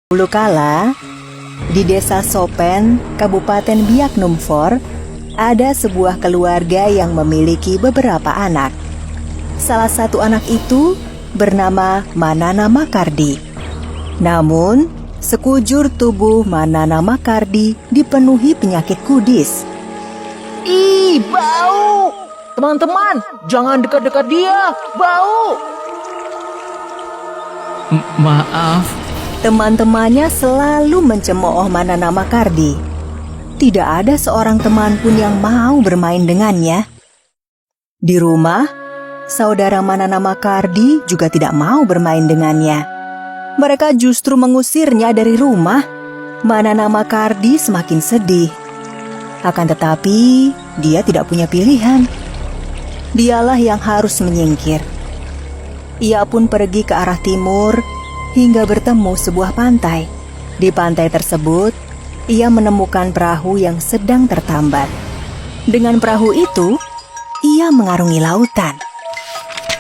Dulu kala, di desa Sopen, Kabupaten Biak Numfor, ada sebuah keluarga yang memiliki beberapa anak. Salah satu anak itu bernama Manana Makardi. Namun, sekujur tubuh Manana Makardi dipenuhi penyakit kudis. Ih, bau! Teman-teman, jangan dekat-dekat dia, bau! Maaf. Teman-temannya selalu mencemooh Manana Makardi. Tidak ada seorang teman pun yang mau bermain dengannya. Di rumah, saudara Manana Makardi juga tidak mau bermain dengannya. Mereka justru mengusirnya dari rumah. Manana Makardi semakin sedih. Akan tetapi, dia tidak punya pilihan. Dialah yang harus menyingkir. Ia pun pergi ke arah timur hingga bertemu sebuah pantai. Di pantai tersebut, ia menemukan perahu yang sedang tertambat. Dengan perahu itu, ia mengarungi lautan.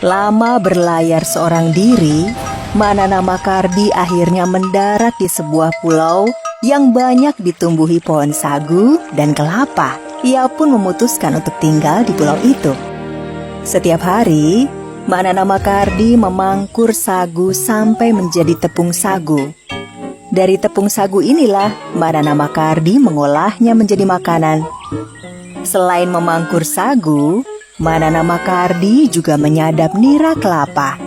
Lama berlayar seorang diri, Manana Makardi akhirnya mendarat di sebuah pulau yang banyak ditumbuhi pohon sagu dan kelapa. Ia pun memutuskan untuk tinggal di pulau itu. Setiap hari, Manana Makardi memangkur sagu sampai menjadi tepung sagu. Dari tepung sagu inilah Manana Makardi mengolahnya menjadi makanan. Selain memangkur sagu, Manana Makardi juga menyadap nira kelapa.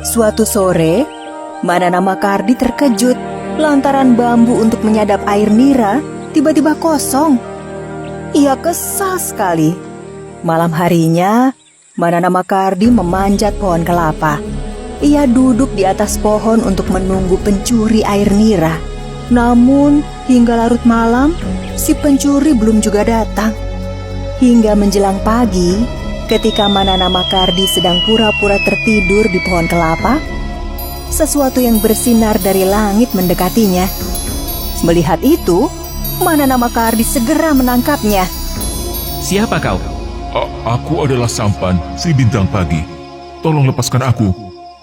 Suatu sore, Manana Makardi terkejut lantaran bambu untuk menyadap air nira tiba-tiba kosong. Ia kesal sekali. Malam harinya, Manana Makardi memanjat pohon kelapa. Ia duduk di atas pohon untuk menunggu pencuri air nira. Namun, hingga larut malam, si pencuri belum juga datang. Hingga menjelang pagi, ketika Manana Makardi sedang pura-pura tertidur di pohon kelapa, sesuatu yang bersinar dari langit mendekatinya. Melihat itu, Manana Makardi segera menangkapnya. Siapa kau? Aku adalah Sampan, si bintang pagi. Tolong lepaskan aku.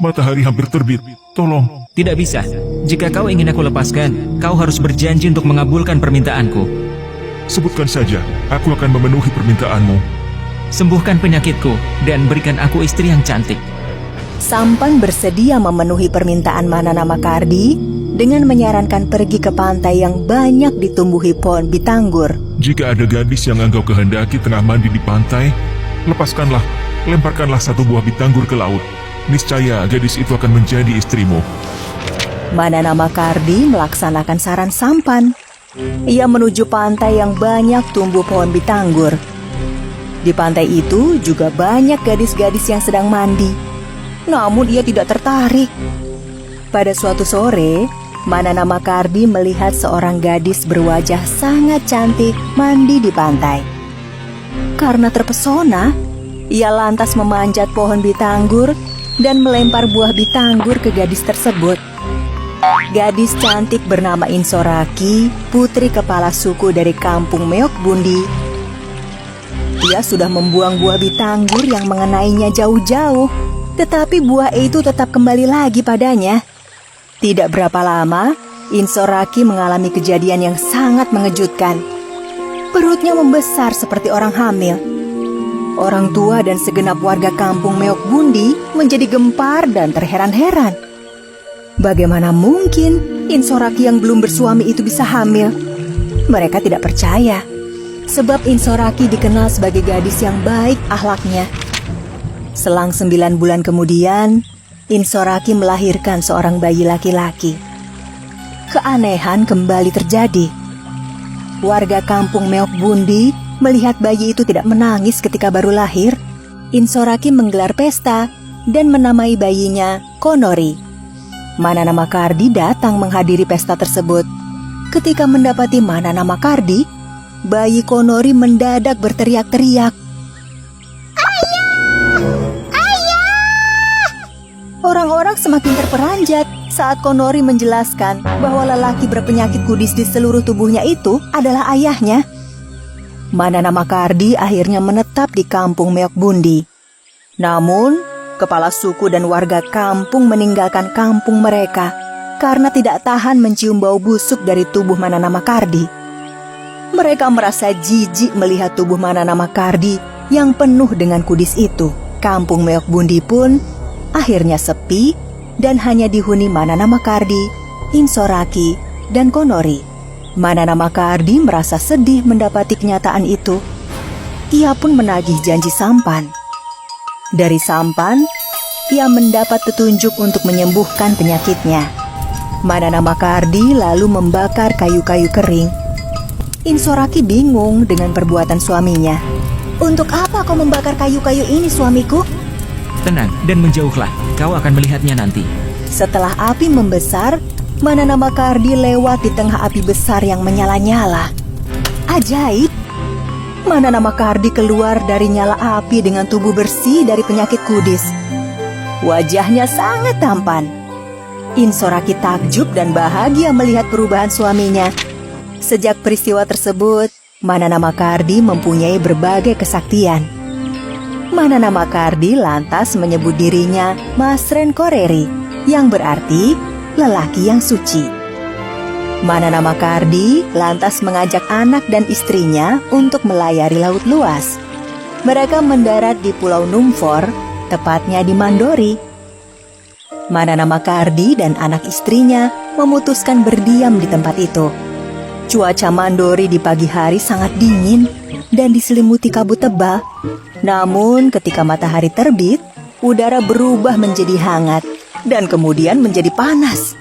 Matahari hampir terbit. Tolong. Tidak bisa. Jika kau ingin aku lepaskan, kau harus berjanji untuk mengabulkan permintaanku. Sebutkan saja, aku akan memenuhi permintaanmu. Sembuhkan penyakitku dan berikan aku istri yang cantik. Sampan bersedia memenuhi permintaan Manana Makardi dengan menyarankan pergi ke pantai yang banyak ditumbuhi pohon bitanggur. Jika ada gadis yang engkau kehendaki tengah mandi di pantai, lepaskanlah, lemparkanlah satu buah bitanggur ke laut. Niscaya gadis itu akan menjadi istrimu. Manana Makardi melaksanakan saran Sampan. Ia menuju pantai yang banyak tumbuh pohon bitanggur. Di pantai itu juga banyak gadis-gadis yang sedang mandi. Namun ia tidak tertarik. Pada suatu sore, Manana Makardi melihat seorang gadis berwajah sangat cantik mandi di pantai. Karena terpesona, ia lantas memanjat pohon bitanggur dan melempar buah bitanggur ke gadis tersebut. Gadis cantik bernama Insoraki, putri kepala suku dari kampung Meokbundi. Ia sudah membuang buah bitanggur yang mengenainya jauh-jauh, tetapi buah itu tetap kembali lagi padanya. Tidak berapa lama, Insoraki mengalami kejadian yang sangat mengejutkan. Perutnya membesar seperti orang hamil. Orang tua dan segenap warga kampung Meokbundi menjadi gempar dan terheran-heran. Bagaimana mungkin Insoraki yang belum bersuami itu bisa hamil? Mereka tidak percaya, sebab Insoraki dikenal sebagai gadis yang baik akhlaknya. Selang 9 bulan kemudian, Insoraki melahirkan seorang bayi laki-laki. Keanehan kembali terjadi. Warga kampung Meokbundi melihat bayi itu tidak menangis ketika baru lahir. Insoraki menggelar pesta dan menamai bayinya Konori. Manana Makardi datang menghadiri pesta tersebut. Ketika mendapati Manana Makardi, bayi Konori mendadak berteriak-teriak. Orang-orang semakin terperanjat saat Konori menjelaskan bahwa lelaki berpenyakit kudis di seluruh tubuhnya itu adalah ayahnya. Manana Makardi akhirnya menetap di kampung Meokbundi. Namun, kepala suku dan warga kampung meninggalkan kampung mereka karena tidak tahan mencium bau busuk dari tubuh Manana Makardi. Mereka merasa jijik melihat tubuh Manana Makardi yang penuh dengan kudis itu. Kampung Meok Bundi pun akhirnya sepi dan hanya dihuni Manana Makardi, Insoraki, dan Konori. Manana Makardi merasa sedih mendapati kenyataan itu. Ia pun menagih janji sampan. Dari sampan, ia mendapat petunjuk untuk menyembuhkan penyakitnya. Manana Makardi lalu membakar kayu-kayu kering. Insoraki bingung dengan perbuatan suaminya. "Untuk apa kau membakar kayu-kayu ini, suamiku?" Tenang dan menjauhlah, kau akan melihatnya nanti. Setelah api membesar, Manana Makardi lewat di tengah api besar yang menyala-nyala. Ajaib! Manana Makardi keluar dari nyala api dengan tubuh bersih dari penyakit kudis. Wajahnya sangat tampan. Insoraki takjub dan bahagia melihat perubahan suaminya. Sejak peristiwa tersebut, Manana Makardi mempunyai berbagai kesaktian. Manana Makardi lantas menyebut dirinya Masren Koreri, yang berarti lelaki yang suci. Manana Makardi lantas mengajak anak dan istrinya untuk melayari laut luas. Mereka mendarat di Pulau Numfor, tepatnya di Mandori. Manana Makardi dan anak istrinya memutuskan berdiam di tempat itu. Cuaca Mandori di pagi hari sangat dingin dan diselimuti kabut tebal. Namun ketika matahari terbit, udara berubah menjadi hangat dan kemudian menjadi panas.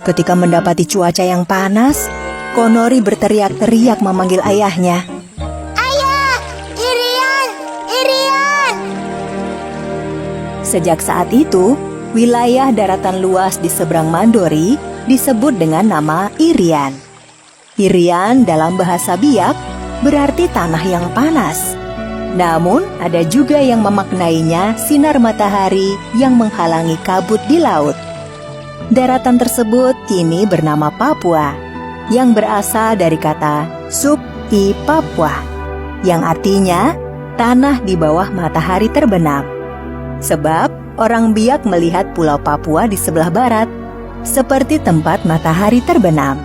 Ketika mendapati cuaca yang panas, Konori berteriak-teriak memanggil ayahnya. "Ayah! Irian! Irian!" Sejak saat itu, wilayah daratan luas di seberang Mandori disebut dengan nama Irian. Irian dalam bahasa Biak berarti tanah yang panas. Namun, ada juga yang memaknainya sinar matahari yang menghalangi kabut di laut. Daratan tersebut kini bernama Papua, yang berasal dari kata Sub-i Papua, yang artinya tanah di bawah matahari terbenam. Sebab orang Biak melihat Pulau Papua di sebelah barat, seperti tempat matahari terbenam.